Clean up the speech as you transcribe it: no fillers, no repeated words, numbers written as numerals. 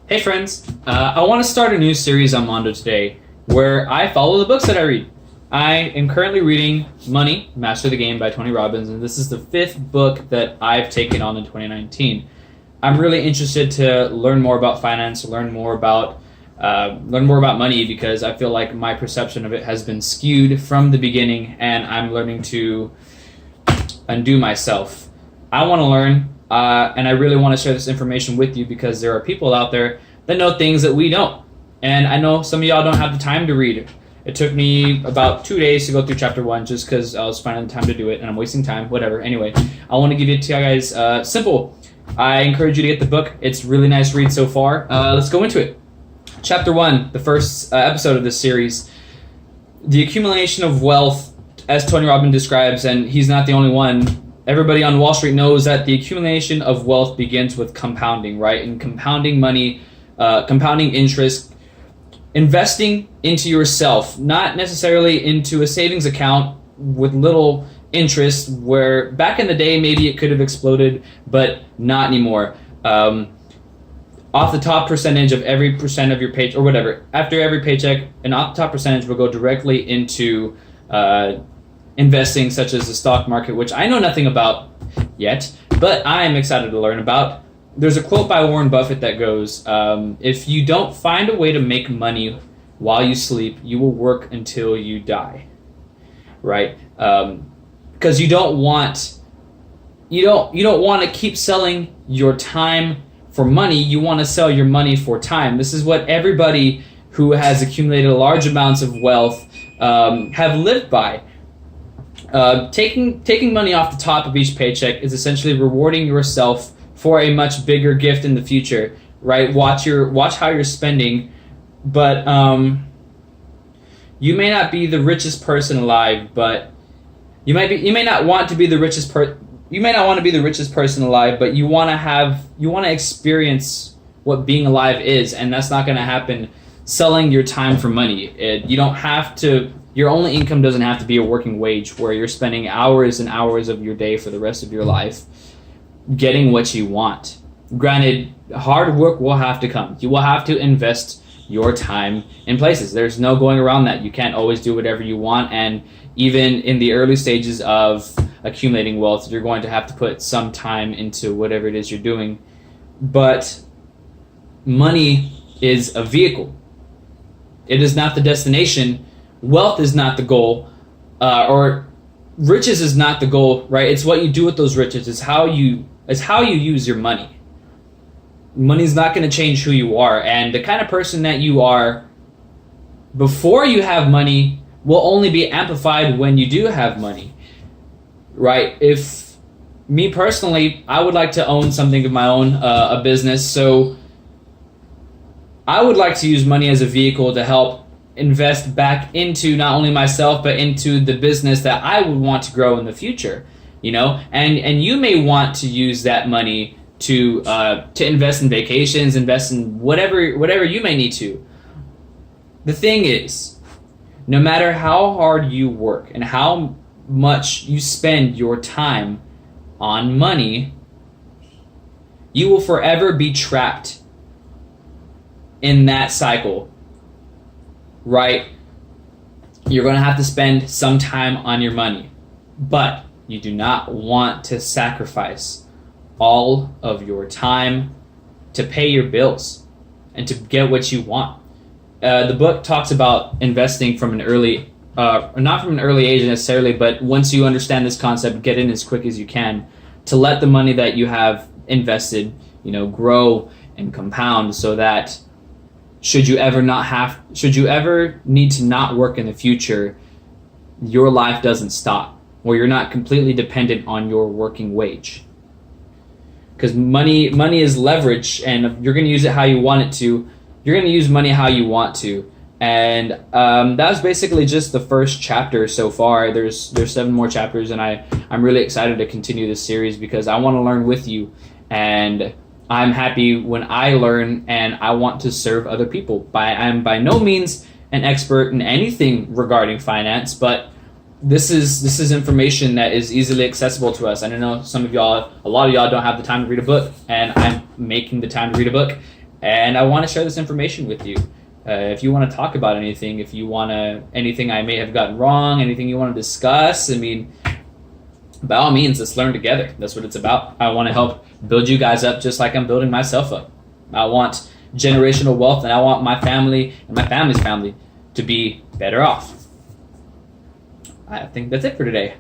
Hey friends, I want to start a new series on Mando today where I follow the books that I read. I am currently reading Money, Master the Game by Tony Robbins, and this is the 5th book that I've taken on in 2019. I'm really interested to learn more about finance, learn more about money, because I feel like my perception of it has been skewed from the beginning, and I'm learning to undo myself. I want to learn. And I really want to share this information with you because there are people out there that know things that we don't. And I know some of y'all don't have the time to read it. It took me about 2 days to go through chapter 1 just because I was finding the time to do it and I'm wasting time, whatever. Anyway, I want to give it to you guys simple. I encourage you to get the book. It's a really nice read so far. Let's go into it. Chapter 1, the first episode of this series. The accumulation of wealth, as Tony Robbin describes, and he's not the only one. Everybody on Wall Street knows that the accumulation of wealth begins with compounding, right? And compounding money, compounding interest, investing into yourself, not necessarily into a savings account with little interest, where back in the day maybe it could have exploded, but not anymore. Off the top percentage of every percent of your paycheck, or whatever, after every paycheck, an off the top percentage will go directly into investing, such as the stock market, which I know nothing about yet, but I'm excited to learn about. There's a quote by Warren Buffett that goes, if you don't find a way to make money while you sleep, you will work until you die, right? Because you don't want to keep selling your time for money. You want to sell your money for time. This is what everybody who has accumulated large amounts of wealth have lived by. Taking money off the top of each paycheck is essentially rewarding yourself for a much bigger gift in the future, right? Watch how you're spending, but you may not be the richest person alive, but you may not want to be the richest person alive, but you want to experience what being alive is, and that's not going to happen selling your time for money. You don't have to. Your only income doesn't have to be a working wage where you're spending hours and hours of your day for the rest of your life getting what you want. Granted, hard work will have to come. You will have to invest your time in places. There's no going around that. You can't always do whatever you want, and even in the early stages of accumulating wealth, you're going to have to put some time into whatever it is you're doing. But money is a vehicle. It is not the destination. Wealth is not the goal, or riches is not the goal, right? It's what you do with those riches. It's how you use your money. Money's not going to change who you are, and the kind of person that you are before you have money will only be amplified when you do have money, right? If me personally, I would like to own something of my own, a business, so I would like to use money as a vehicle to help invest back into not only myself but into the business that I would want to grow in the future, and you may want to use that money to invest in vacations, invest in whatever you may need to. The thing is, no matter how hard you work and how much you spend your time on money, you will forever be trapped in that cycle. Right? You're going to have to spend some time on your money, but you do not want to sacrifice all of your time to pay your bills and to get what you want. The book talks about investing from an early, not from an early age necessarily, but once you understand this concept, get in as quick as you can to let the money that you have invested, grow and compound, so that should you ever need to not work in the future, your life doesn't stop, or you're not completely dependent on your working wage. Because money is leverage, and you're going to use it how you want it to. You're going to use money how you want to. And that was basically just the first chapter so far. There's 7 more chapters, and I'm really excited to continue this series because I want to learn with you, and I'm happy when I learn, and I want to serve other people. I'm by no means an expert in anything regarding finance, but this is information that is easily accessible to us. And I know a lot of y'all don't have the time to read a book, and I'm making the time to read a book. And I want to share this information with you. If you want to talk about anything, if you want to, anything I may have gotten wrong, anything you want to discuss, I mean, by all means, let's learn together. That's what it's about. I want to help build you guys up just like I'm building myself up. I want generational wealth, and I want my family and my family's family to be better off. I think that's it for today.